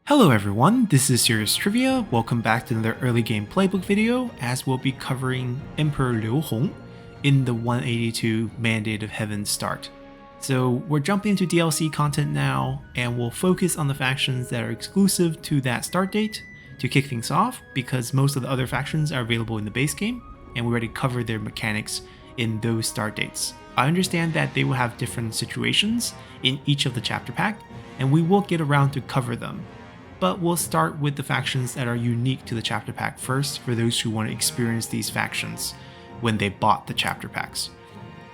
Hello everyone, this is Serious Trivia. Welcome back to another early game playbook video as we'll be covering Emperor Liu Hong in the 182 Mandate of Heaven start. So we're jumping into DLC content now and we'll focus on the factions that are exclusive to that start date to kick things off because most of the other factions are available in the base game and we already covered their mechanics in those start dates. I understand that they will have different situations in each of the chapter pack and we will get around to cover them. But we'll start with the factions that are unique to the chapter pack first for those who want to experience these factions when they bought the chapter packs.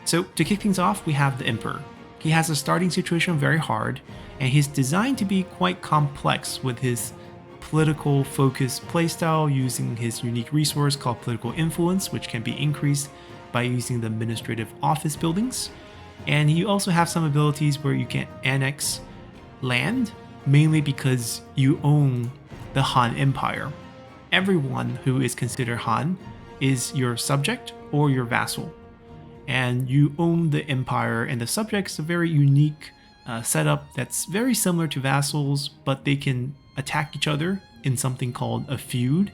So to kick things off, we have the Emperor. He has a starting situation very hard, and he's designed to be quite complex with his political focused playstyle using his unique resource called Political Influence, which can be increased by using the administrative office buildings. And you also have some abilities where you can annex land, mainly because you own the Han Empire. Everyone who is considered Han is your subject or your vassal, and you own the empire, and the subject's a very unique setup that's very similar to vassals, but they can attack each other in something called a feud,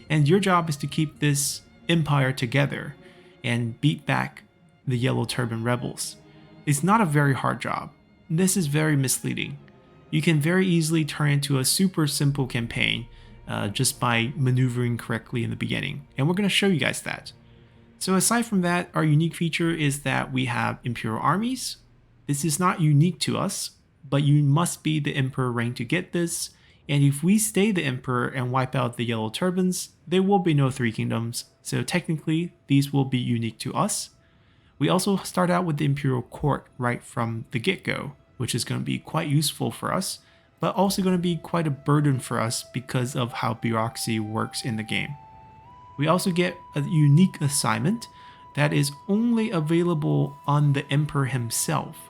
and your job is to keep this empire together and beat back the Yellow Turban rebels. It's not a very hard job. This is very misleading. You can very easily turn into a super simple campaign just by maneuvering correctly in the beginning. And we're going to show you guys that. So aside from that, our unique feature is that we have Imperial armies. This is not unique to us, but you must be the Emperor rank to get this. And if we stay the Emperor and wipe out the Yellow Turbans, there will be no Three Kingdoms. So technically, these will be unique to us. We also start out with the Imperial Court right from the get-go, which is going to be quite useful for us, but also going to be quite a burden for us because of how bureaucracy works in the game. We also get a unique assignment that is only available on the Emperor himself,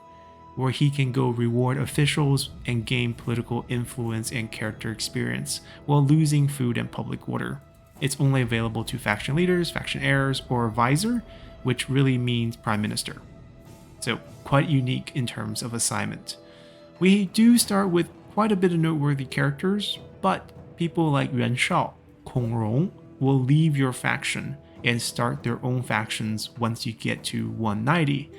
where he can go reward officials and gain political influence and character experience while losing food and public order. It's only available to faction leaders, faction heirs, or visor, which really means prime minister. So quite unique in terms of assignment. We do start with quite a bit of noteworthy characters, but people like Yuan Shao, Kong Rong will leave your faction and start their own factions once you get to 190.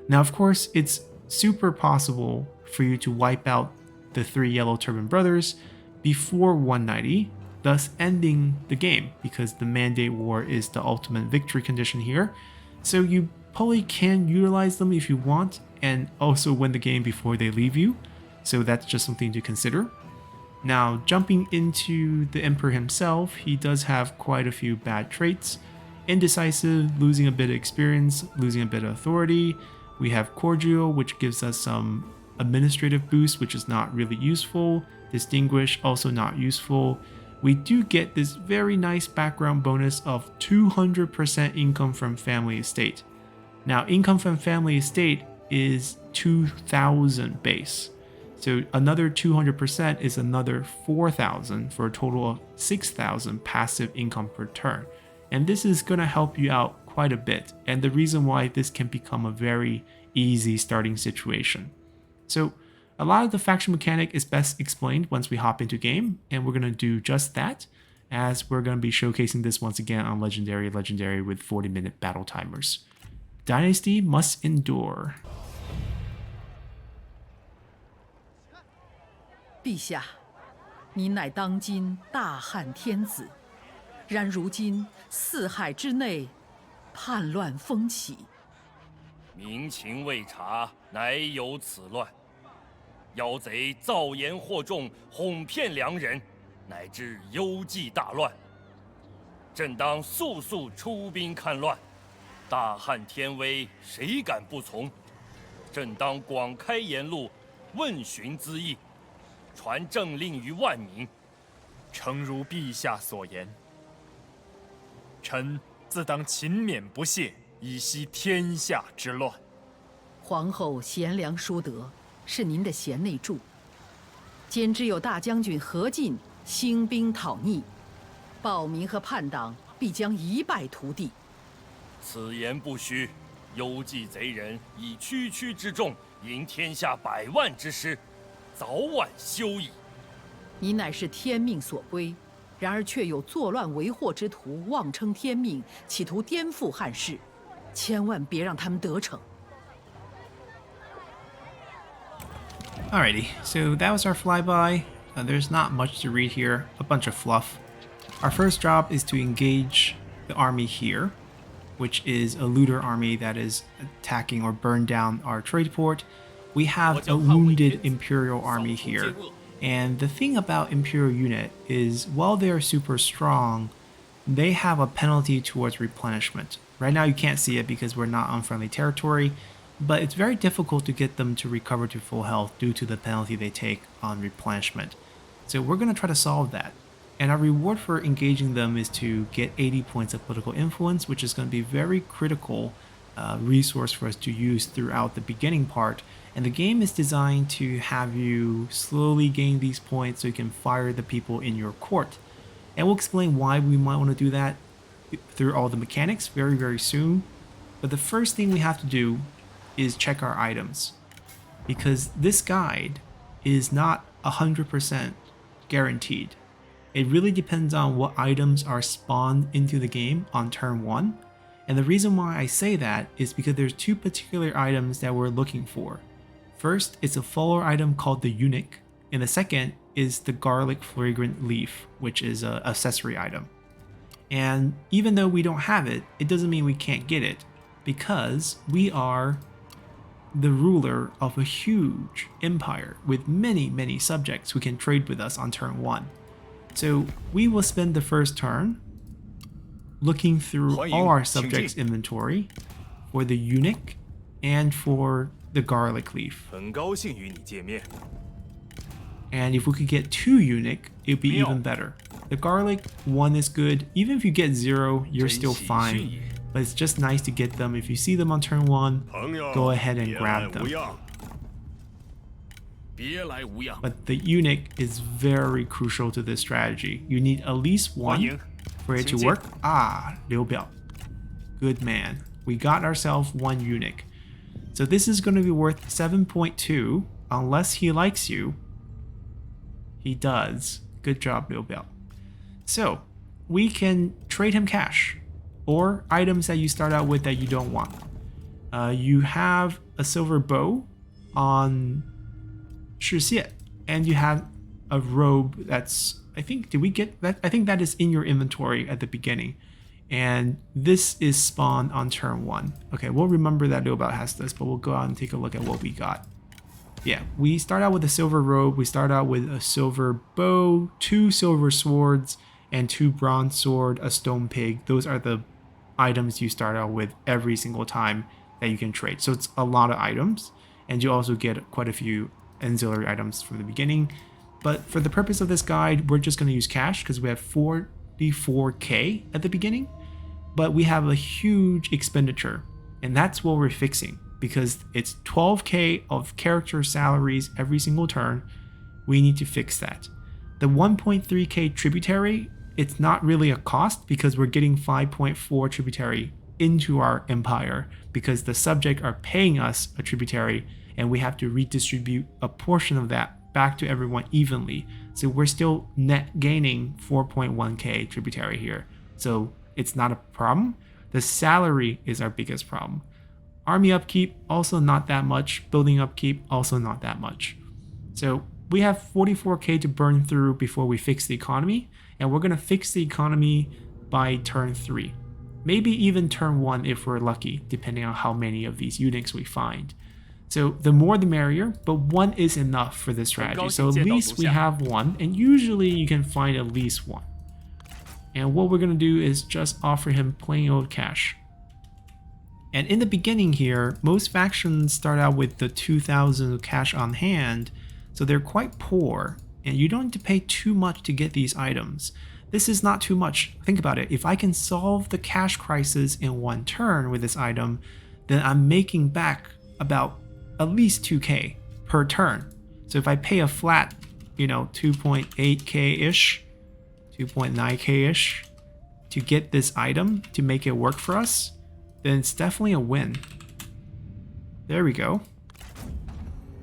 Now of course it's super possible for you to wipe out the three Yellow Turban brothers before 190, thus ending the game because the Mandate War is the ultimate victory condition here. So you probably can utilize them if you want and also win the game before they leave you. So that's just something to consider. Now jumping into the Emperor himself, he does have quite a few bad traits. Indecisive, losing a bit of experience, losing a bit of authority. We have Cordial, which gives us some administrative boost, which is not really useful. Distinguish, also not useful. We do get this very nice background bonus of 200% income from family estate. Now, income from family estate is 2,000 base. So another 200% is another 4,000 for a total of 6,000 passive income per turn. And this is going to help you out quite a bit. And the reason why this can become a very easy starting situation. So a lot of the faction mechanic is best explained once we hop into game. And we're going to do just that, as we're going to be showcasing this once again on Legendary with 40-minute battle timers. Dynasty must endure. 陛下，您乃当今大汉天子，然如今四海之内叛乱风起，民情未察，乃有此乱。妖贼造言惑众，哄骗良人，乃致幽寂大乱。朕当速速出兵抗乱。 大汉天威，谁敢不从？朕当广开言路，问询资议，传政令于万民。诚如陛下所言，臣自当勤勉不懈，以息天下之乱。皇后贤良淑德，是您的贤内助。兼之有大将军何进兴兵讨逆，暴民和叛党必将一败涂地。 此言不虚，幽寂贼人以区区之众迎天下百万之师，早晚休矣。你乃是天命所归，然而却有作乱为祸之徒妄称天命，企图颠覆汉室，千万别让他们得逞。 Alrighty, so that was our flyby. There's not much to read here, a bunch of fluff. Our first job is to engage the army here, which is a looter army that is attacking or burn down our trade port. We have a wounded Imperial army here. And the thing about Imperial unit is, while they are super strong, they have a penalty towards replenishment. Right now you can't see it because we're not on friendly territory, but it's very difficult to get them to recover to full health due to the penalty they take on replenishment. So we're going to try to solve that. And our reward for engaging them is to get 80 points of political influence, which is going to be a very critical resource for us to use throughout the beginning part. And the game is designed to have you slowly gain these points so you can fire the people in your court. And we'll explain why we might want to do that through all the mechanics very, very soon. But the first thing we have to do is check our items, because this guide is not 100% guaranteed. It really depends on what items are spawned into the game on turn 1. And the reason why I say that is because there's two particular items that we're looking for. First, it's a follower item called the eunuch, and the second is the garlic fragrant leaf, which is an accessory item. And even though we don't have it, it doesn't mean we can't get it, because we are the ruler of a huge empire with many, many subjects who can trade with us on turn 1. So we will spend the first turn looking through all our subjects' inventory for the eunuch and for the garlic leaf. 很高兴与你见面。 And if we could get 2 eunuch, it'd be even better. The garlic 1 is good. Even if you get 0, you're still fine. But it's just nice to get them. If you see them on turn 1, go ahead and grab them. But the eunuch is very crucial to this strategy. You need at least 1 for it to work. Ah, Liu Biao. Good man. We got ourselves 1 eunuch. So this is going to be worth 7.2 unless he likes you. He does. Good job, Liu Biao. So we can trade him cash or items that you start out with that you don't want. You have a silver bow on Shixie, and you have a robe that's, I think, did we get that? I think that is in your inventory at the beginning. And this is spawned on turn 1. Okay, we'll remember that Liu Biao has this, but we'll go out and take a look at what we got. Yeah, we start out with a silver robe, we start out with a silver bow, 2 silver swords, and 2 bronze sword, a stone pig. Those are the items you start out with every single time that you can trade. So it's a lot of items, and you also get quite a few ancillary items from the beginning. But for the purpose of this guide, we're just going to use cash because we have 44k at the beginning, but we have a huge expenditure, and that's what we're fixing because it's 12k of character salaries every single turn. We need to fix that. The 1.3k tributary, it's not really a cost because we're getting 5.4 tributary into our empire because the subject are paying us a tributary and we have to redistribute a portion of that back to everyone evenly. So we're still net gaining 4.1k tributary here. So it's not a problem. The salary is our biggest problem. Army upkeep, also not that much. Building upkeep, also not that much. So we have 44k to burn through before we fix the economy, and we're gonna fix the economy by turn 3. Maybe even turn 1 if we're lucky, depending on how many of these eunuchs we find. So the more the merrier, but 1 is enough for this strategy. So at least we have 1, and usually you can find at least 1. And what we're gonna do is just offer him plain old cash. And in the beginning here, most factions start out with the 2,000 cash on hand, so they're quite poor, and you don't need to pay too much to get these items. This is not too much. Think about it. If I can solve the cash crisis in 1 turn with this item, then I'm making back about at least 2k per turn. So if I pay a flat, 2.8k-ish, 2.9k-ish to get this item to make it work for us, then it's definitely a win. There we go.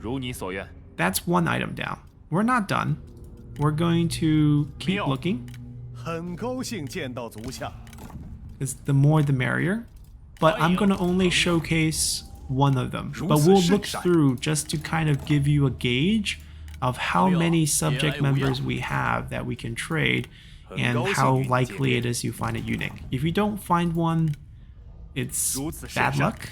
如你所愿。 That's 1 item down. We're not done. we're going to keep looking. 很高兴见到足下。 Because the more the merrier. But I'm going to only showcase one of them. But we'll look through just to kind of give you a gauge of how many subject members we have that we can trade and how likely it is you find a eunuch. If you don't find one, it's bad luck.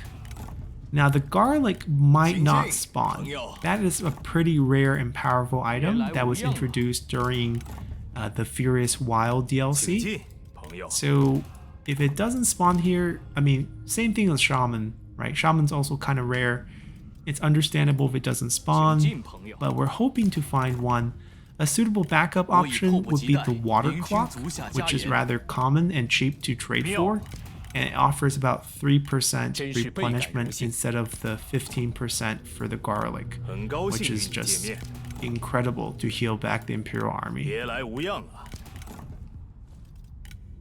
Now the garlic might not spawn. That is a pretty rare and powerful item that was introduced during the Furious Wild DLC. So if it doesn't spawn here, I mean, same thing as Shaman, right? Shaman's also kind of rare. It's understandable if it doesn't spawn, but we're hoping to find one. A suitable backup option would be the water clock, which is rather common and cheap to trade for, and it offers about 3% replenishment instead of the 15% for the garlic, which is just incredible to heal back the Imperial army. 别来无恙啊！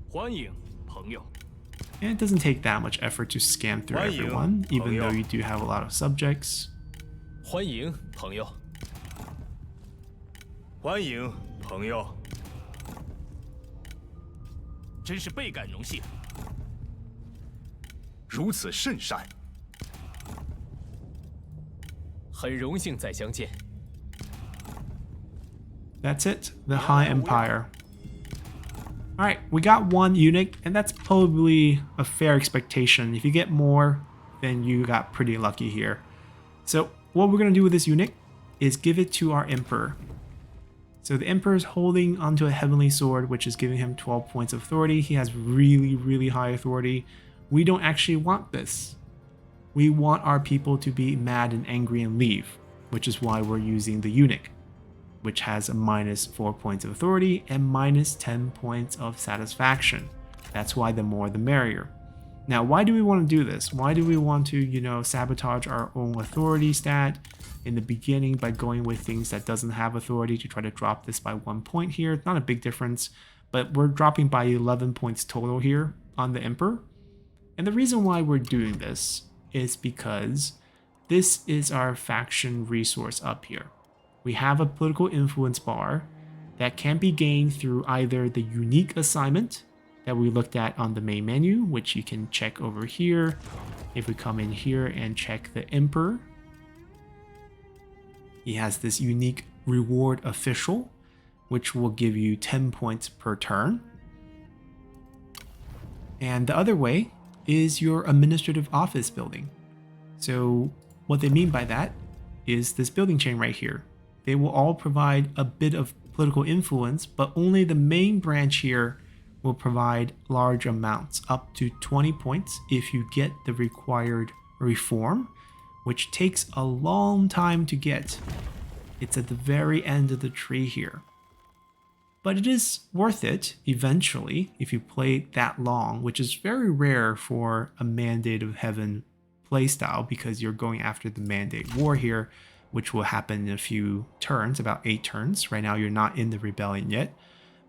欢迎，朋友。 And it doesn't take that much effort to scan through everyone, even though you do have a lot of subjects. 欢迎，朋友。欢迎，朋友。真是倍感荣幸。如此甚善。很荣幸再相见。 That's it, the High Empire. Alright, we got one eunuch, and that's probably a fair expectation. If you get more, then you got pretty lucky here. So what we're going to do with this eunuch is give it to our Emperor. So the Emperor is holding onto a heavenly sword, which is giving him 12 points of authority. He has really, really high authority. We don't actually want this. We want our people to be mad and angry and leave, which is why we're using the eunuch, which has a minus 4 points of authority and minus 10 points of satisfaction. That's why the more the merrier. Now, why do we want to do this? Why do we want to, sabotage our own authority stat in the beginning by going with things that doesn't have authority to try to drop this by 1 point here? It's not a big difference, but we're dropping by 11 points total here on the Emperor. And the reason why we're doing this is because this is our faction resource up here. We have a political influence bar that can be gained through either the unique assignment that we looked at on the main menu, which you can check over here. If we come in here and check the Emperor, he has this unique reward official, which will give you 10 points per turn. And the other way is your administrative office building. So what they mean by that is this building chain right here. They will all provide a bit of political influence, but only the main branch here will provide large amounts, up to 20 points if you get the required reform, which takes a long time to get. It's at the very end of the tree here. But it is worth it eventually if you play that long, which is very rare for a Mandate of Heaven playstyle because you're going after the Mandate War here, which will happen in a few turns, about 8 turns. Right now you're not in the rebellion yet.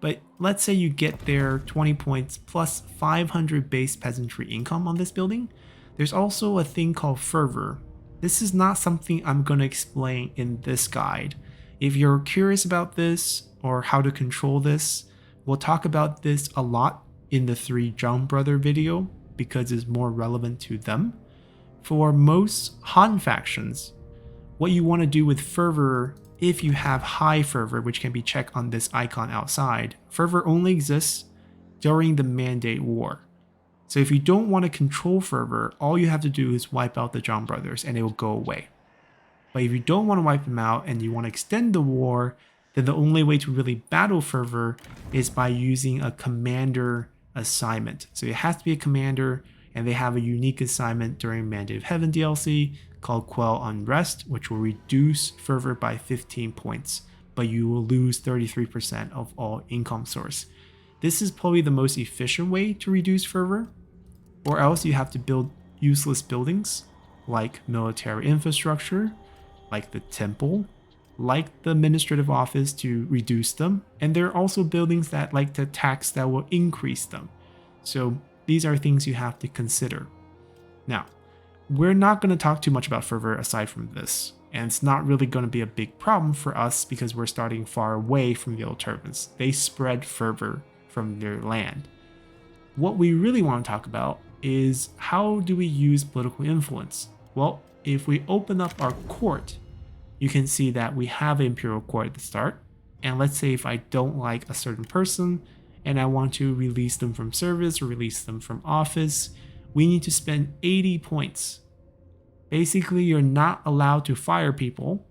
But let's say you get there 20 points plus 500 base peasantry income on this building. There's also a thing called Fervor. This is not something I'm going to explain in this guide. If you're curious about this or how to control this, we'll talk about this a lot in the 3 Zhang brother video because it's more relevant to them. For most Han factions, what you want to do with Fervor, if you have high Fervor, which can be checked on this icon outside, Fervor only exists during the Mandate War. So if you don't want to control Fervor, all you have to do is wipe out the Zhang brothers and it will go away. But if you don't want to wipe them out and you want to extend the war, then the only way to really battle Fervor is by using a commander assignment. So it has to be a commander, and they have a unique assignment during Mandate of Heaven DLC called Quell Unrest, which will reduce Fervor by 15 points, but you will lose 33% of all income source. This is probably the most efficient way to reduce Fervor, or else you have to build useless buildings like military infrastructure, like the temple, like the administrative office to reduce them, and there are also buildings that like to tax that will increase them. So these are things you have to consider. Now, we're not going to talk too much about Fervor aside from this. And it's not really going to be a big problem for us because we're starting far away from the old turbans. They spread fervor from their land. What we really want to talk about is how do we use political influence? Well, if we open up our court, you can see that we have an imperial court at the start. And let's say if I don't like a certain person and I want to release them from service or release them from office, we need to spend 80 points. Basically, you're not allowed to fire people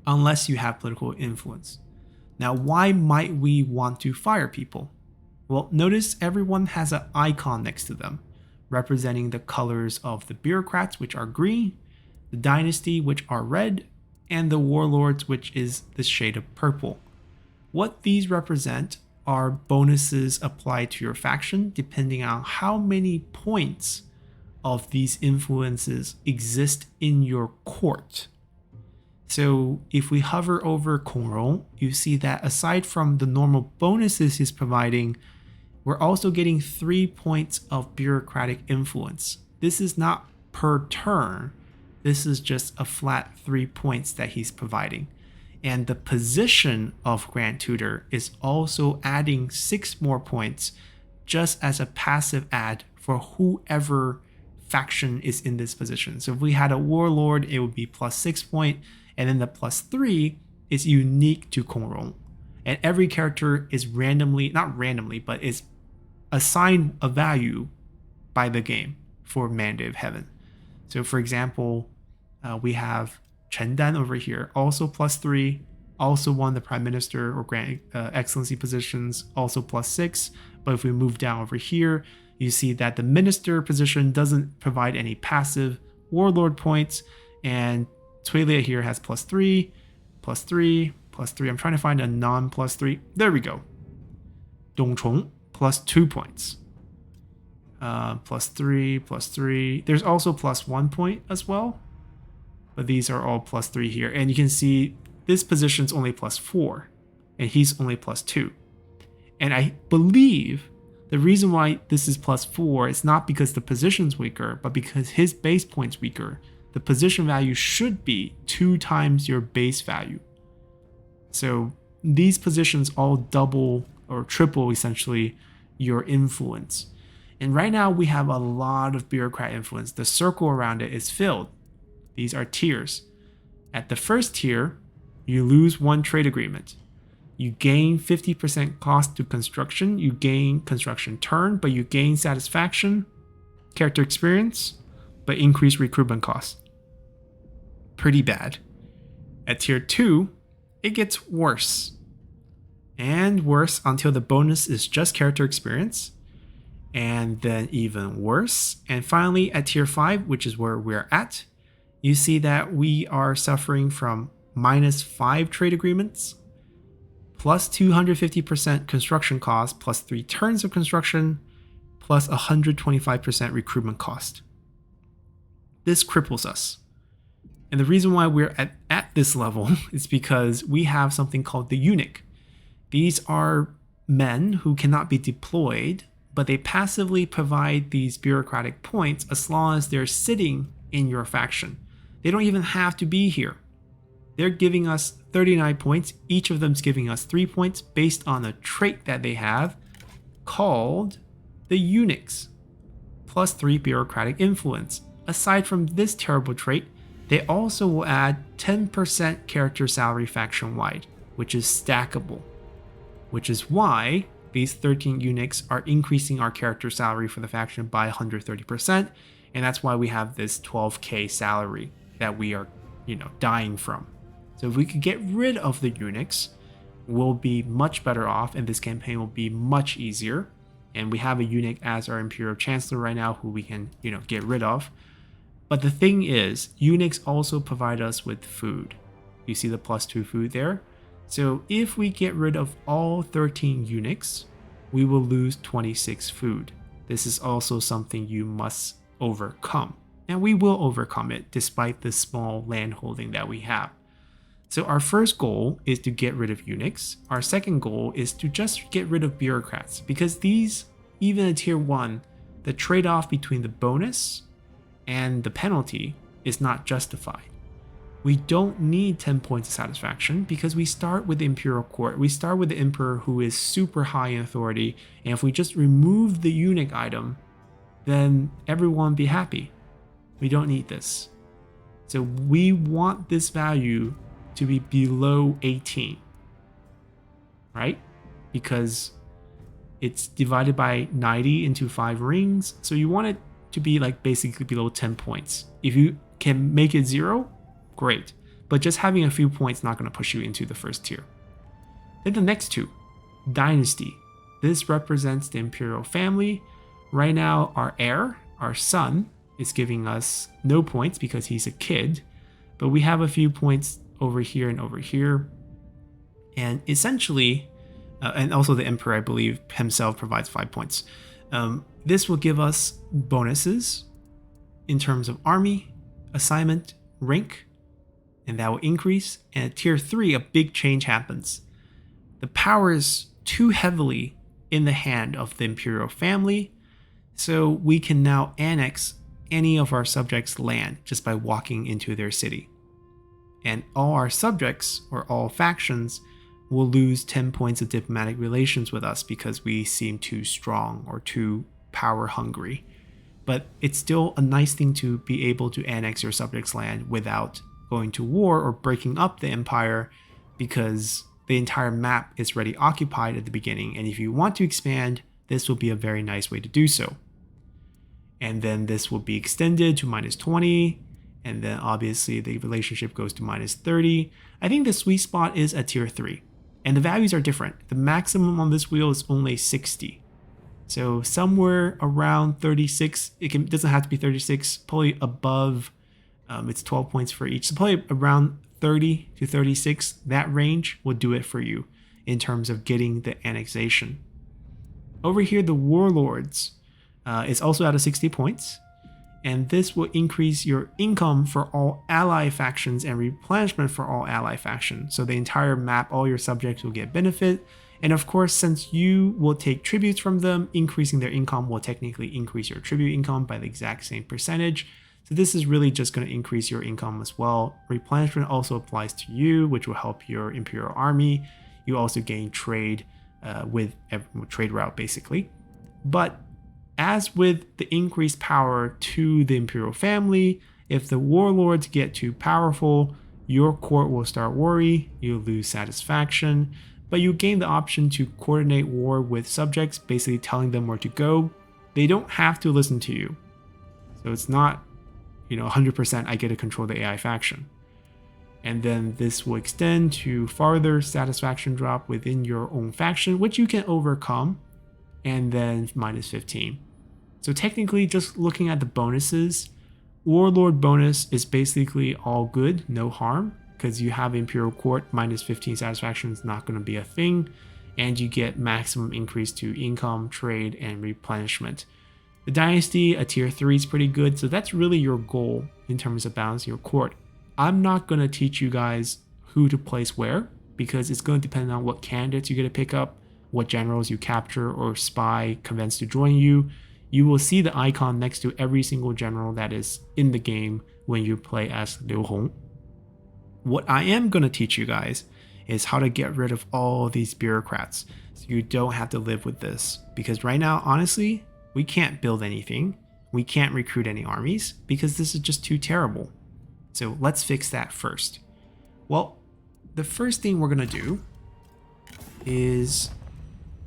unless you have political influence. Now, why might we want to fire people? Well, notice everyone has an icon next to them, representing the colors of the bureaucrats, which are green, the dynasty, which are red, and the warlords, which is the shade of purple. What these represent are bonuses applied to your faction depending on how many points of these influences exist in your court. So if we hover over Kongrong, you see that aside from the normal bonuses he's providing, we're also getting 3 points of bureaucratic influence. This is not per turn. This is just a flat 3 points that he's providing. And the position of Grand Tutor is also adding 6 more points just as a passive add for whoever faction is in this position. So if we had a warlord, it would be plus 6 point, and then the plus 3 is unique to Kongrong. And every character is not randomly, but is assigned a value by the game for Mandate of Heaven. So for example, we have Chen Dan over here, also plus 3, also won the Prime Minister or Grand Excellency positions, also plus 6. But if we move down over here, you see that the Minister position doesn't provide any passive Warlord points, and Tuelia here has plus 3, plus 3, plus 3. I'm trying to find a non-plus 3. There we go. Dongchong, plus 2 points. Plus 3, plus 3. There's also plus 1 point as well, but these are all plus 3 here. And you can see this position's only plus 4, and he's only plus 2. And I believe the reason why this is plus 4 is not because the position's weaker, but because his base point's weaker. The position value should be 2 times your base value. So these positions all double or triple essentially your influence. And right now we have a lot of bureaucrat influence. The circle around it is filled. These are tiers. At the first tier, you lose 1 trade agreement. You gain 50% cost to construction. You gain construction turn, but you gain satisfaction, character experience, but increase recruitment cost. Pretty bad. At tier 2, it gets worse. And worse until the bonus is just character experience. And then even worse. And finally at tier 5, which is where we're at, you see that we are suffering from minus 5 trade agreements, plus 250% construction cost, plus 3 turns of construction, plus 125% recruitment cost. This cripples us. And the reason why we're at this level is because we have something called the eunuch. These are men who cannot be deployed, but they passively provide these bureaucratic points as long as they're sitting in your faction. They don't even have to be here. They're giving us 39 points. Each of them's giving us 3 points based on a trait that they have called the eunuchs, plus 3 bureaucratic influence. Aside from this terrible trait, they also will add 10% character salary faction-wide, which is stackable, which is why these 13 eunuchs are increasing our character salary for the faction by 130%, and that's why we have this 12k salary that we are, dying from. So if we could get rid of the eunuchs, we'll be much better off, and this campaign will be much easier. And we have a eunuch as our Imperial Chancellor right now who we can, get rid of. But the thing is, eunuchs also provide us with food. You see the plus 2 food there? So if we get rid of all 13 eunuchs, we will lose 26 food. This is also something you must overcome. And we will overcome it despite the small land holding that we have. So our first goal is to get rid of eunuchs. Our second goal is to just get rid of bureaucrats, because these, even at tier 1, the trade-off between the bonus and the penalty is not justified. we don't need 10 points of satisfaction because we start with the Imperial Court. We start with the Emperor, who is super high in authority, and if we just remove the eunuch item, then everyone be happy. We don't need this. So we want this value to be below 18, right? Because it's divided by 90 into 5 rings, so you want it to be like basically below 10 points. If you can make it 0, great, but just having a few points not going to push you into the first tier. Then the next two, Dynasty. This represents the Imperial family. Right now, our heir, our son, is giving us no points because he's a kid, but we have a few points over here and over here. And essentially, and also the Emperor, I believe, himself provides 5 points. This will give us bonuses in terms of army, assignment, rank, and that will increase. And at tier 3, a big change happens. The power is too heavily in the hand of the Imperial family, so we can now annex any of our subjects' land just by walking into their city. And all our subjects, or all factions, will lose 10 points of diplomatic relations with us because we seem too strong or too power hungry. But it's still a nice thing to be able to annex your subjects' land without going to war or breaking up the empire, because the entire map is already occupied at the beginning, and if you want to expand, this will be a very nice way to do so. And then this will be extended to -20, and then obviously the relationship goes to -30. I think the sweet spot is at tier 3, and the values are different. The maximum on this wheel is only 60. So somewhere around 36, it doesn't have to be 36, probably above, it's 12 points for each. So probably around 30 to 36, that range will do it for you in terms of getting the annexation. Over here, the warlords is also out of 60 points, and this will increase your income for all ally factions and replenishment for all ally factions. So the entire map, all your subjects will get benefit. And of course, since you will take tributes from them, increasing their income will technically increase your tribute income by the exact same percentage. So this is really just going to increase your income as well. Replenishment also applies to you, which will help your Imperial army. You also gain trade with trade route, basically. But as with the increased power to the Imperial family, if the warlords get too powerful, your court will start worry, you lose satisfaction, but you gain the option to coordinate war with subjects, basically telling them where to go. They don't have to listen to you. So it's not, 100% I get to control the AI faction. And then this will extend to farther satisfaction drop within your own faction, which you can overcome, and then -15. So technically, just looking at the bonuses, Warlord bonus is basically all good, no harm, because you have Imperial Court, -15 satisfaction is not going to be a thing, and you get maximum increase to income, trade, and replenishment. The Dynasty, a tier 3 is pretty good, so that's really your goal in terms of balancing your court. I'm not going to teach you guys who to place where, because it's going to depend on what candidates you get to pick up, what generals you capture or spy convince to join you. You will see the icon next to every single general that is in the game when you play as Liu Hong. What I am going to teach you guys is how to get rid of all these bureaucrats so you don't have to live with this. Because right now, honestly, we can't build anything. We can't recruit any armies because this is just too terrible. So let's fix that first. Well, the first thing we're going to do is,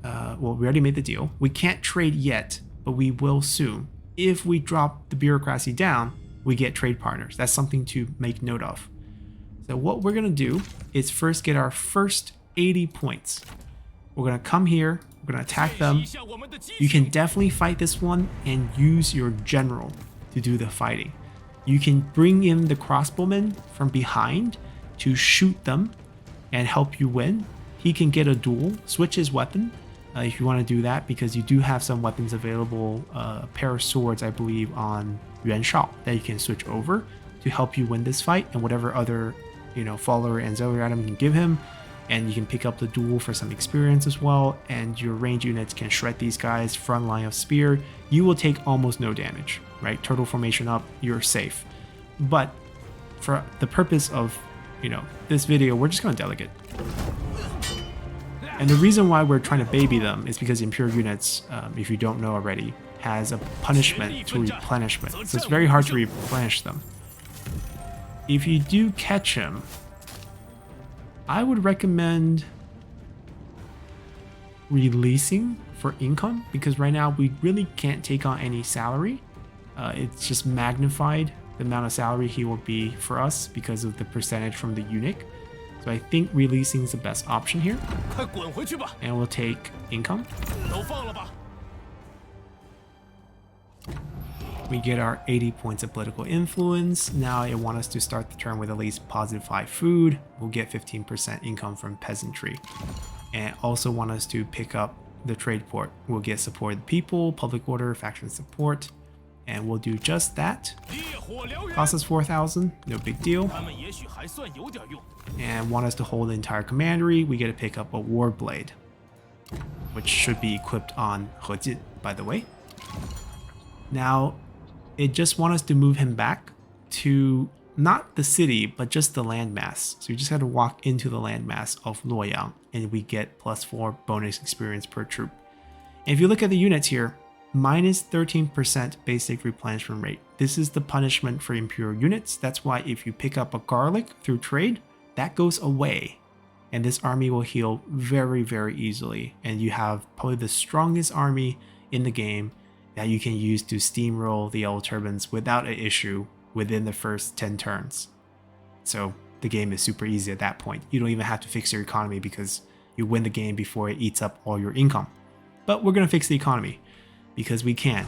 we already made the deal. We can't trade yet, but we will soon. If we drop the bureaucracy down, we get trade partners. That's something to make note of. So what we're going to do is first get our first 80 points. We're going to come here. We're going to attack them. You can definitely fight this one and use your general to do the fighting. You can bring in the crossbowman from behind to shoot them and help you win. He can get a duel, switch his weapon if you want to do that, because you do have some weapons available, a pair of swords, I believe, on Yuan Shao that you can switch over to help you win this fight, and whatever other follower and auxiliary item you can give him. And you can pick up the duel for some experience as well, and your range units can shred these guys. Front line of spear, you will take almost no damage, right? Turtle formation up, you're safe. But for the purpose of, this video, we're just going to delegate. And the reason why we're trying to baby them is because Imperial units, if you don't know already, has a punishment to replenishment. So it's very hard to replenish them. If you do catch him, I would recommend releasing for income, because right now we really can't take on any salary. It's just magnified the amount of salary he will be for us because of the percentage from the eunuch. So I think releasing is the best option here. And we'll take income. We get our 80 points of political influence. Now it wants us to start the turn with at least +5 food. We'll get 15% income from peasantry. And also want us to pick up the trade port. We'll get support of the people, public order, faction support. And we'll do just that. Cost us 4,000, no big deal. And want us to hold the entire commandery. We get to pick up a war blade, which should be equipped on Hejin, by the way. Now, it just wants us to move him back to not the city, but just the landmass. So you just have to walk into the landmass of Luoyang, and we get +4 bonus experience per troop. And if you look at the units here, minus 13% basic replenishment rate. This is the punishment for Imperial units. That's why if you pick up a garlic through trade, that goes away. And this army will heal very, very easily. And you have probably the strongest army in the game that you can use to steamroll the Yellow Turbans without an issue within the first 10 turns. So the game is super easy at that point. You don't even have to fix your economy because you win the game before it eats up all your income. But we're going to fix the economy because we can.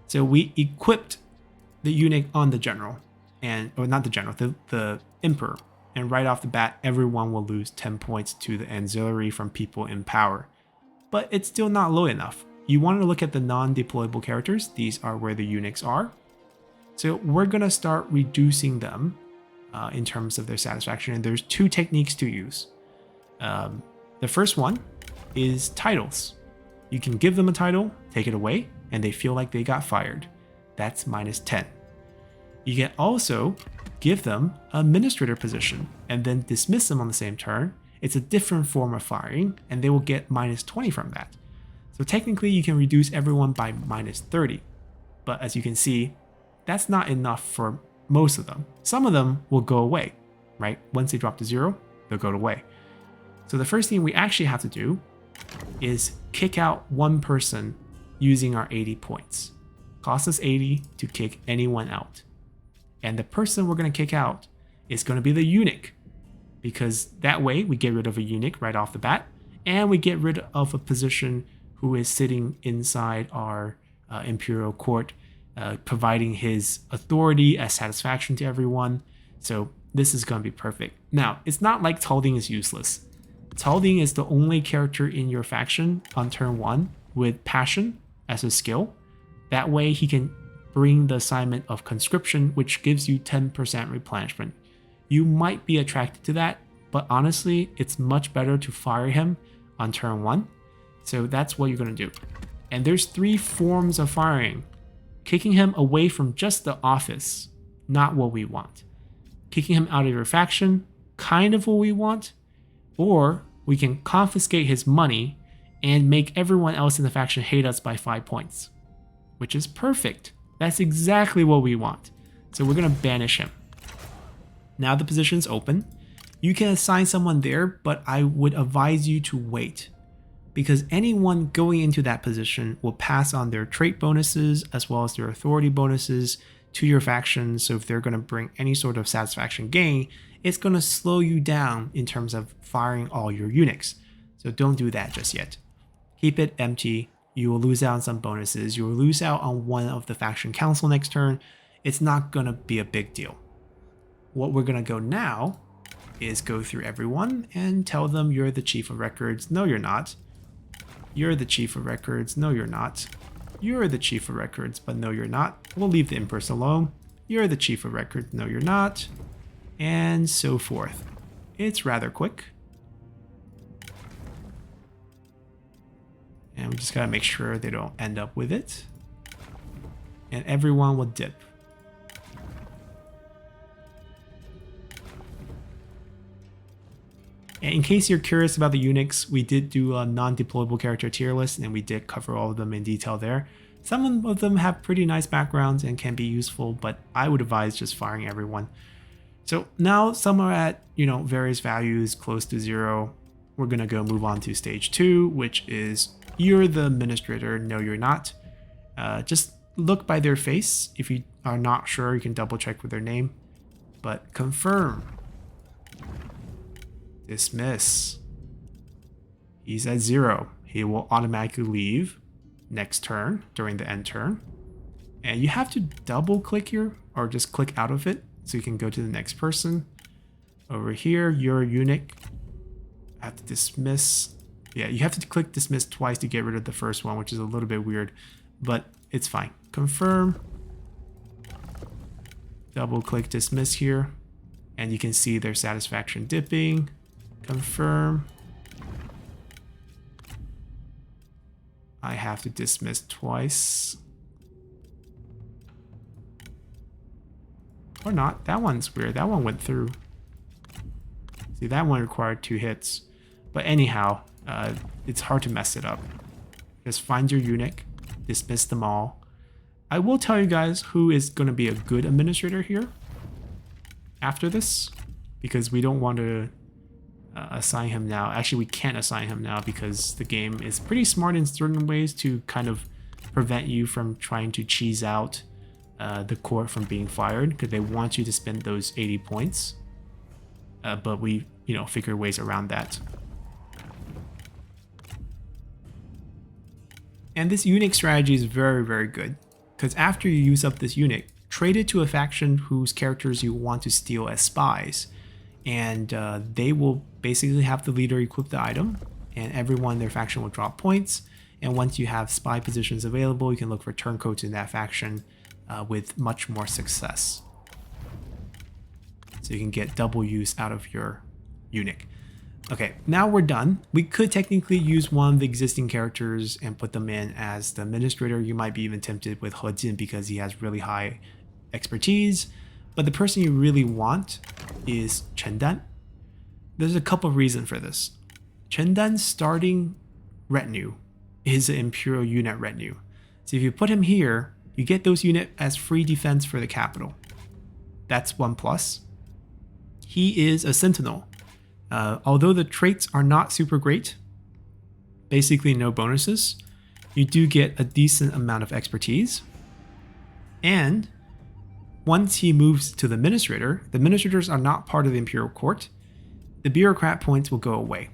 So we equipped the eunuch on the general, or not the general, the emperor. And right off the bat, everyone will lose 10 points to the auxiliary from people in power. But it's still not low enough. You want to look at the non-deployable characters. These are where the eunuchs are. So we're going to start reducing them in terms of their satisfaction. And there's 2 techniques to use. The first one is titles. You can give them a title, take it away, and they feel like they got fired. That's -10. You can also give them an administrator position and then dismiss them on the same turn. It's a different form of firing, and they will get -20 from that. So technically, you can reduce everyone by -30. But as you can see, that's not enough for most of them. Some of them will go away, right? Once they drop to 0, they'll go away. So the first thing we actually have to do is kick out one person using our 80 points. Cost us 80 to kick anyone out. And the person we're going to kick out is going to be the eunuch, because that way we get rid of a eunuch right off the bat, and we get rid of a position who is sitting inside our imperial court, providing his authority as satisfaction to everyone. So this is going to be perfect. Now, it's not like Talding is useless. Talding is the only character in your faction on turn 1 with passion as a skill. That way he can bring the assignment of conscription, which gives you 10% replenishment. You might be attracted to that, but honestly, it's much better to fire him on turn 1. So that's what you're going to do. And there's 3 forms of firing. Kicking him away from just the office, not what we want. Kicking him out of your faction, kind of what we want. Or we can confiscate his money and make everyone else in the faction hate us by 5 points, which is perfect. That's exactly what we want. So we're going to banish him. Now the position's open. You can assign someone there, but I would advise you to wait, because anyone going into that position will pass on their trait bonuses as well as their authority bonuses to your faction. So if they're going to bring any sort of satisfaction gain, it's going to slow you down in terms of firing all your eunuchs. So don't do that just yet. Keep it empty. You will lose out on some bonuses. You will lose out on one of the faction council next turn. It's not going to be a big deal. What we're going to go now is go through everyone and tell them you're the chief of records. No, you're not. You're the chief of records. No, you're not. You're the chief of records, but no, you're not. We'll leave the empress alone. You're the chief of records. No, you're not. And so forth. It's rather quick. And we just gotta make sure they don't end up with it. And everyone will dip. And in case you're curious about the eunuchs, we did do a non-deployable character tier list, and we did cover all of them in detail there. Some of them have pretty nice backgrounds and can be useful, but I would advise just firing everyone. So now some are at, various values close to 0. We're going to move on to stage 2, which is you're the administrator. No, you're not. Just look by their face. If you are not sure, you can double check with their name. But confirm. Dismiss. He's at 0. He will automatically leave next turn during the end turn. And you have to double click here or just click out of it so you can go to the next person. Over here, you're a eunuch. I have to dismiss. Yeah, you have to click dismiss twice to get rid of the first one, which is a little bit weird, but it's fine. Confirm. Double click dismiss here, and you can see their satisfaction dipping. Confirm. I have to dismiss twice. Or not. That one's weird. That one went through. See, that one required 2 hits. But anyhow, it's hard to mess it up. Just find your eunuch, dismiss them all. I will tell you guys who is going to be a good administrator here after this, because we don't want to assign him now. Actually, we can't assign him now because the game is pretty smart in certain ways to kind of prevent you from trying to cheese out the court from being fired, because they want you to spend those 80 points. But we, figure ways around that. And this eunuch strategy is very, very good, because after you use up this eunuch, trade it to a faction whose characters you want to steal as spies. And they will basically have the leader equip the item, and everyone in their faction will drop points. And once you have spy positions available, you can look for turncoats in that faction with much more success. So you can get double use out of your eunuch. Okay, now we're done. We could technically use one of the existing characters and put them in as the administrator. You might be even tempted with He Jin because he has really high expertise. But the person you really want is Chen Dan. There's a couple of reasons for this. Chen Dan's starting retinue is an Imperial unit retinue. So if you put him here, you get those units as free defense for the capital. That's 1 plus. He is a sentinel. Although the traits are not super great, basically no bonuses, you do get a decent amount of expertise. And once he moves to the administrators are not part of the Imperial Court. The bureaucrat points will go away.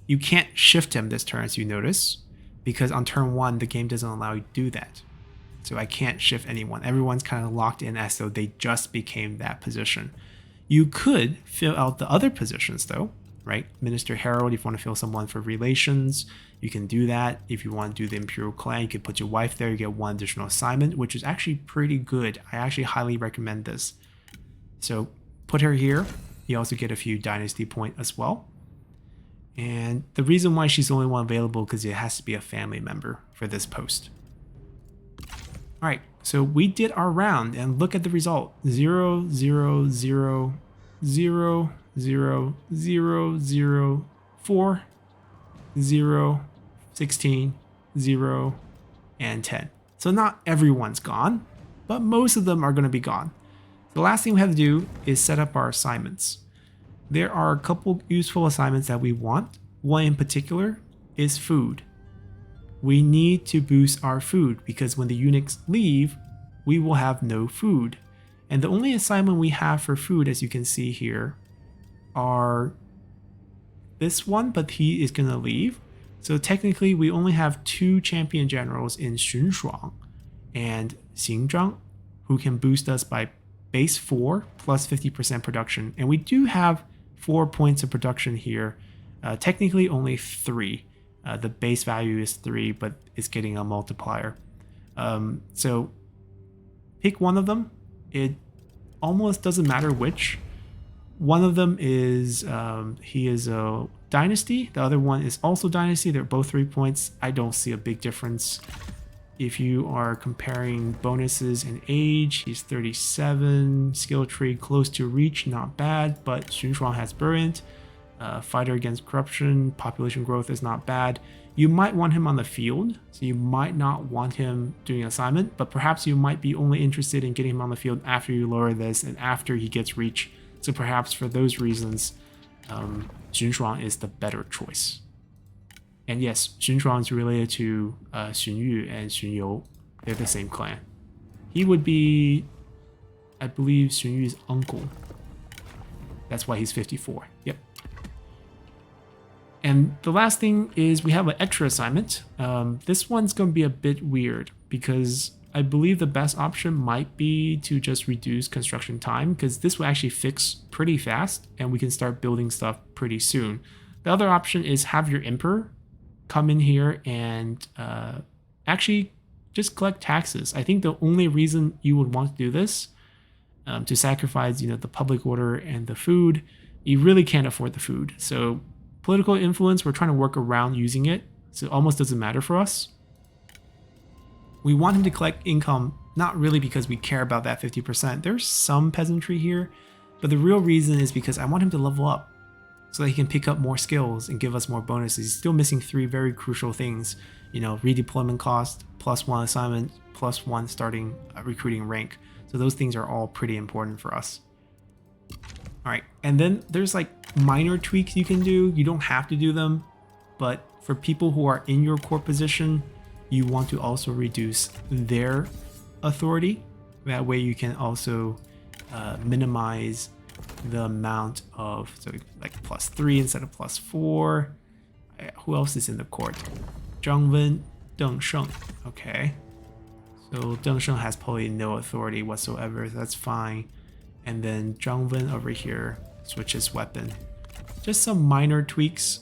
You can't shift him this turn, as you notice, because on turn 1, the game doesn't allow you to do that. So I can't shift anyone. Everyone's kind of locked in as though they just became that position. You could fill out the other positions though, right? Minister Herald, if you want to fill someone for relations, you can do that. If you want to do the Imperial clan, you can put your wife there, you get 1 additional assignment, which is actually pretty good. I actually highly recommend this. So put her here. You also get a few dynasty point as well. And the reason why she's the only one available because it has to be a family member for this post. All right, so we did our round and look at the result. 0, 0, 0, 0, 0, 0, 0, 4, 0, 16, 0, and 10. So not everyone's gone, but most of them are going to be gone. The last thing we have to do is set up our assignments. There are a couple useful assignments that we want. One in particular is food. We need to boost our food because when the eunuchs leave, we will have no food. And the only assignment we have for food, as you can see here, are this one, but he is going to leave. So technically, we only have 2 champion generals in Xun Shuang and Xing Zhang, who can boost us by base 4 plus 50% production. And we do have 4 points of production here. Technically only 3. The base value is 3, but it's getting a multiplier. So pick one of them. It almost doesn't matter which. One of them is, he is a dynasty. The other one is also dynasty. They're both 3 points. I don't see a big difference. If you are comparing bonuses in age, he's 37, skill tree close to reach, not bad, but Xun Shuang has Brilliant. Fighter against corruption, population growth is not bad. You might want him on the field, so you might not want him doing assignment, but perhaps you might be only interested in getting him on the field after you lower this and after he gets reach. So perhaps for those reasons, Xun Shuang is the better choice. And yes, Xun Shuang is related to Xun Yu and Xun You. They're the same clan. He would be, I believe, Xun Yu's uncle. That's why he's 54. Yep. And the last thing is we have an extra assignment. This one's going to be a bit weird because I believe the best option might be to just reduce construction time, because this will actually fix pretty fast and we can start building stuff pretty soon. The other option is have your emperor come in here and actually just collect taxes. I think the only reason you would want to do this, to sacrifice, the public order and the food, you really can't afford the food. So political influence, we're trying to work around using it, so it almost doesn't matter for us. We want him to collect income, not really because we care about that 50%. There's some peasantry here, but the real reason is because I want him to level up so that he can pick up more skills and give us more bonuses. He's still missing 3 very crucial things, redeployment cost, +1 assignment, +1 starting recruiting rank. So those things are all pretty important for us. All right, and then there's like minor tweaks you can do. You don't have to do them, but for people who are in your court position, you want to also reduce their authority. That way you can also minimize the amount of, so like +3 instead of +4. Who else is in the court? Zhang Wen, Deng Sheng. Okay. So Deng Sheng has probably no authority whatsoever. So that's fine. And then Zhang Wen over here switches weapon. Just some minor tweaks,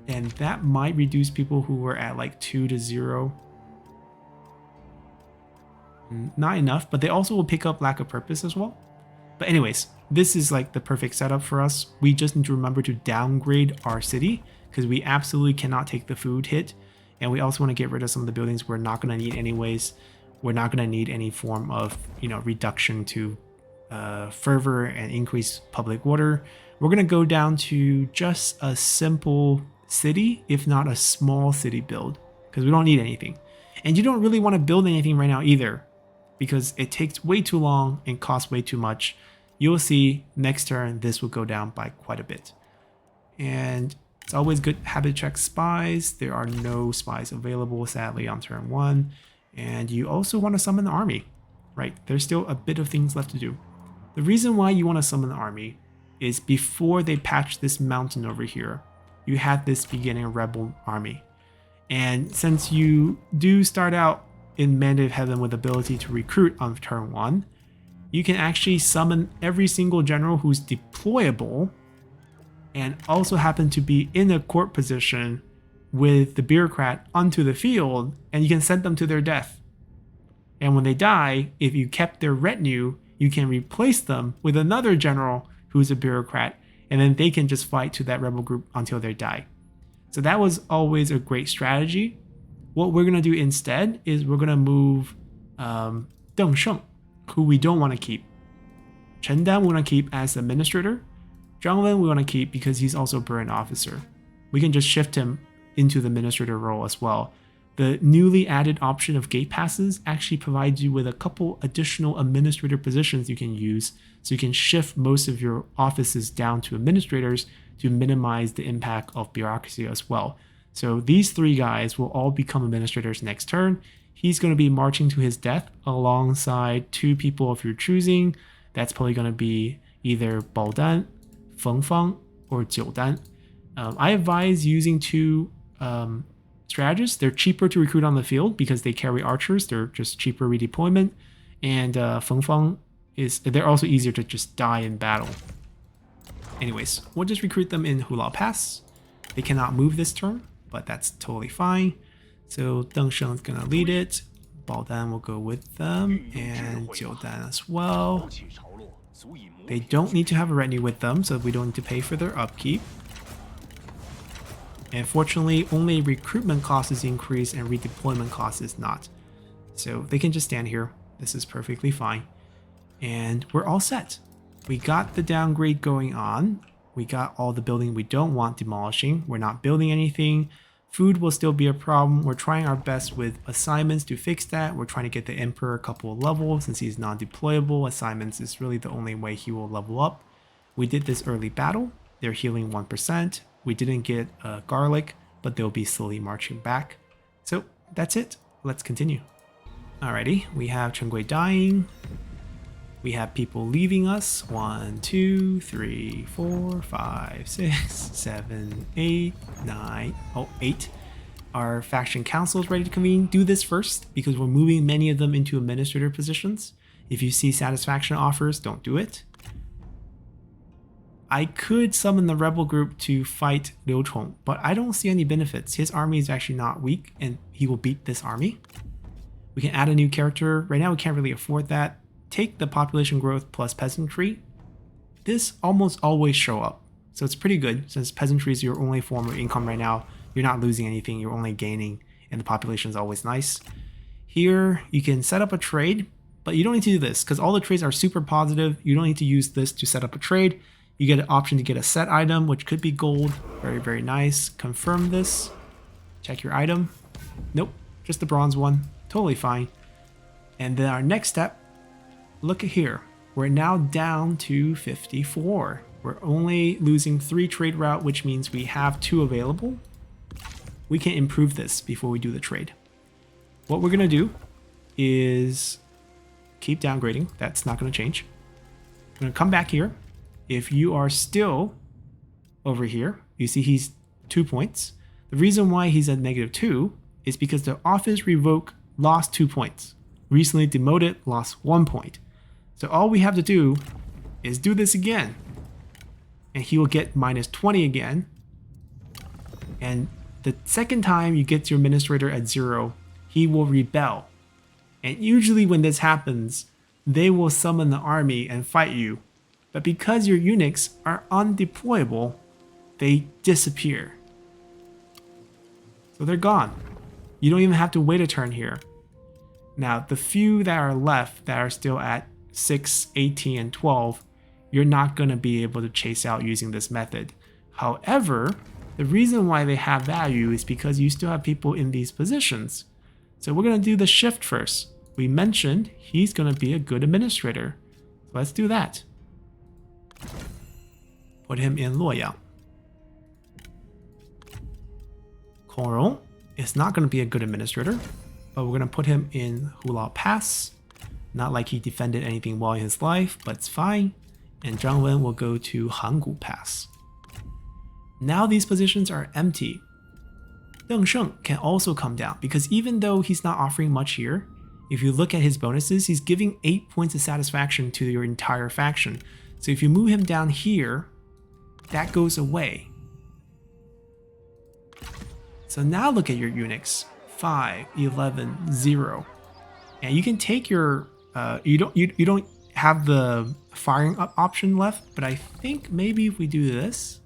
and that might reduce people who were at like 2 to 0. Not enough, but they also will pick up lack of purpose as well. But anyways, this is like the perfect setup for us. We just need to remember to downgrade our city because we absolutely cannot take the food hit. And we also want to get rid of some of the buildings we're not going to need anyways. We're not going to need any form of, reduction to fervor and increase public order. We're going to go down to just a simple city, if not a small city build, because we don't need anything. And you don't really want to build anything right now either, because it takes way too long and costs way too much. You'll see next turn this will go down by quite a bit. And it's always good habit check spies. There are no spies available sadly on turn 1. And you also want to summon the army, right? There's still a bit of things left to do. The reason why you want to summon the army is before they patch this mountain over here, you had this beginning rebel army. And since you do start out in Mandate of Heaven with ability to recruit on turn 1, you can actually summon every single general who's deployable and also happen to be in a court position with the bureaucrat onto the field, and you can send them to their death. And when they die, if you kept their retinue, you can replace them with another general who's a bureaucrat, and then they can just fight to that rebel group until they die. So that was always a great strategy. What we're going to do instead is we're going to move Deng Sheng, who we don't want to keep. Chen Dan we want to keep as administrator. Zhang Wen we want to keep because he's also a Burn officer. We can just shift him into the administrator role as well. The newly added option of gate passes actually provides you with a couple additional administrator positions you can use, so you can shift most of your offices down to administrators to minimize the impact of bureaucracy as well. So these 3 guys will all become administrators next turn. He's going to be marching to his death alongside 2 people of your choosing. That's probably going to be either Bao Dan, Feng Fang, or Jiu Dan. I advise using 2 strategists. They're cheaper to recruit on the field because they carry archers. They're just cheaper redeployment. And Feng Fang they're also easier to just die in battle. Anyways, we'll just recruit them in Hulao Pass. They cannot move this turn, but that's totally fine. So Deng Sheng is gonna lead it. Bao Dan will go with them, and Jiu Dan as well. They don't need to have a retinue with them, so we don't need to pay for their upkeep. And fortunately, only recruitment cost is increased and redeployment cost is not. So they can just stand here. This is perfectly fine. And we're all set. We got the downgrade going on. We got all the building we don't want demolishing. We're not building anything. Food will still be a problem. We're trying our best with assignments to fix that. We're trying to get the Emperor a couple of levels. Since he's non-deployable, assignments is really the only way he will level up. We did this early battle. They're healing 1%. We didn't get garlic, but they'll be slowly marching back. So that's it. Let's continue. Alrighty, we have Chengui dying. We have people leaving us. 1, 2, 3, 4, 5, 6, 7, 8, 9. Oh, 8. Our faction council is ready to convene. Do this first because we're moving many of them into administrator positions. If you see satisfaction offers, don't do it. I could summon the rebel group to fight Liu Hong, but I don't see any benefits. His army is actually not weak and he will beat this army. We can add a new character. Right now we can't really afford that. Take the population growth plus peasantry. This almost always show up. So it's pretty good since peasantry is your only form of income right now. You're not losing anything, you're only gaining, and the population is always nice. Here you can set up a trade, but you don't need to do this because all the trades are super positive. You don't need to use this to set up a trade. You get an option to get a set item, which could be gold. Very, very nice. Confirm this. Check your item. Nope, just the bronze one. Totally fine. And then our next step, look at here. We're now down to 54. We're only losing 3 trade route, which means we have 2 available. We can improve this before we do the trade. What we're going to do is keep downgrading. That's not going to change. I'm going to come back here. If you are still over here, you see he's 2 points. The reason why he's at -2 is because the office revoke lost 2 points. Recently demoted, lost 1 point. So all we have to do is do this again. And he will get -20 again. And the second time you get your administrator at 0, he will rebel. And usually when this happens, they will summon the army and fight you. But because your eunuchs are undeployable, they disappear. So they're gone. You don't even have to wait a turn here. Now, the few that are left that are still at 6, 18, and 12, you're not going to be able to chase out using this method. However, the reason why they have value is because you still have people in these positions. So we're going to do the shift first. We mentioned he's going to be a good administrator. So let's do that. Put him in Luoyang. Kongrong is not going to be a good administrator, but we're going to put him in Hulao Pass. Not like he defended anything well in his life, but it's fine. And Zhang Wen will go to Hangu Pass. Now these positions are empty. Deng Sheng can also come down because even though he's not offering much here, if you look at his bonuses, he's giving 8 points of satisfaction to your entire faction. So if you move him down here, that goes away. So now look at your eunuchs. 5, 11, 0. And you can take your you don't have the firing up option left, but I think maybe if we do this.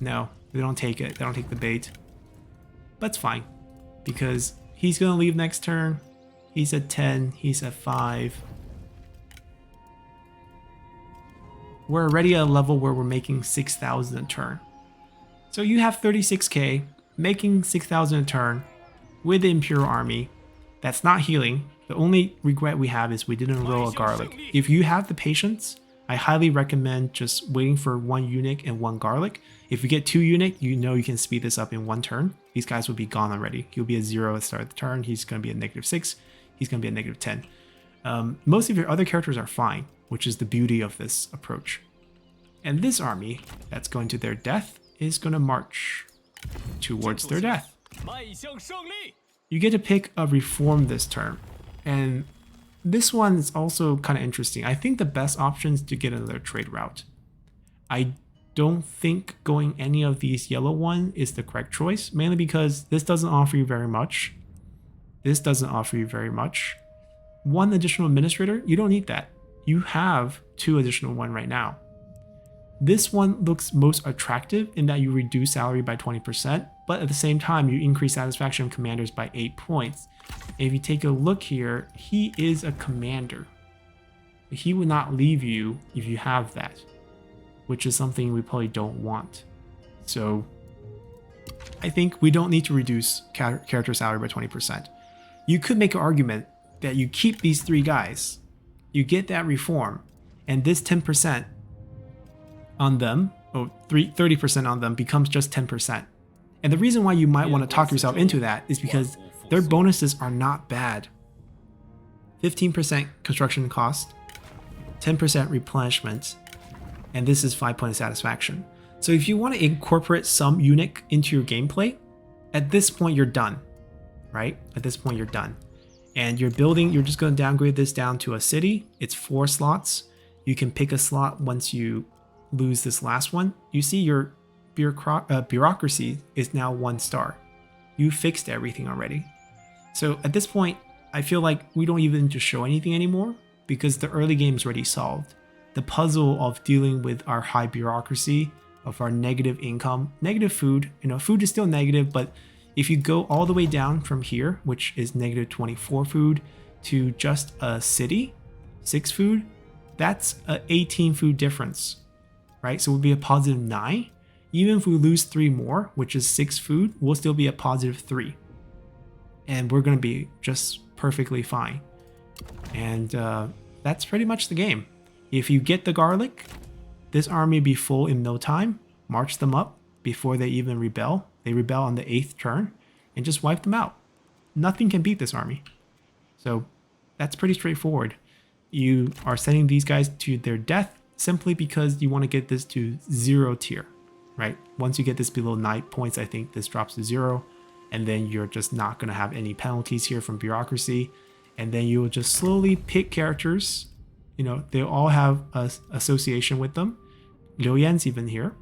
No, they don't take it. They don't take the bait. That's fine because he's going to leave next turn. He's at 10, he's at 5. We're already at a level where we're making 6,000 a turn. So you have 36k, making 6,000 a turn with the Imperial army. That's not healing. The only regret we have is we didn't roll a garlic. If you have the patience, I highly recommend just waiting for 1 eunuch and 1 garlic. If you get 2 eunuch, you know you can speed this up in 1 turn. These guys will be gone already. He'll be a 0 at the start of the turn. He's going to be a -6. He's going to be a -10. Most of your other characters are fine, which is the beauty of this approach. And this army that's going to their death is going to march towards their death. You get to pick a reform this turn. And this one is also kind of interesting. I think the best option is to get another trade route. I don't think going any of these yellow one is the correct choice, mainly because this doesn't offer you very much. This doesn't offer you very much. 1 additional administrator, you don't need that. You have 2 additional one right now. This one looks most attractive in that you reduce salary by 20%, but at the same time, you increase satisfaction of commanders by 8 points. If you take a look here, he is a commander. He will not leave you if you have that. which is something we probably don't want. So I think we don't need to reduce character salary by 20%. You could make an argument that you keep these 3 guys, you get that reform, and this 10% on them, or 30% on them, becomes just 10%. And the reason why you might want to talk yourself into that is because their bonuses are not bad. 15% construction cost, 10% replenishment, and this is 5 point of satisfaction. So if you want to incorporate some unit into your gameplay, at this point you're done, right? At this point you're done. And you're building, you're just going to downgrade this down to a city. It's 4 slots. You can pick a slot once you lose this last one. You see your bureaucracy is now 1 star. You fixed everything already. So at this point, I feel like we don't even need to show anything anymore because the early game is already solved. The puzzle of dealing with our high bureaucracy, of our negative income, negative food, food is still negative, but if you go all the way down from here, which is negative 24 food, to just a city, 6 food, that's a 18 food difference, right? So it would be a positive 9. Even if we lose 3 more, which is 6 food, we'll still be a positive 3. And we're going to be just perfectly fine. And that's pretty much the game. If you get the garlic, this army will be full in no time. March them up before they even rebel. They rebel on the 8th turn and just wipe them out. Nothing can beat this army. So that's pretty straightforward. You are sending these guys to their death simply because you want to get this to 0 tier, right? Once you get this below 9 points, I think this drops to 0. And then you're just not going to have any penalties here from bureaucracy. And then you will just slowly pick characters. They all have an association with them. Liu Yan's even here.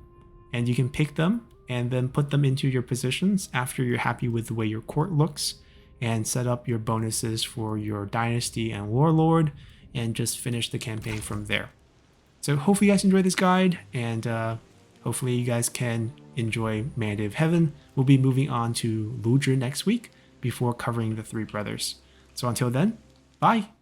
And you can pick them and then put them into your positions after you're happy with the way your court looks, and set up your bonuses for your dynasty and warlord, and just finish the campaign from there. So hopefully you guys enjoyed this guide, and hopefully you guys can enjoy Mandate of Heaven. We'll be moving on to Luzhi next week before covering the 3 brothers. So until then, bye!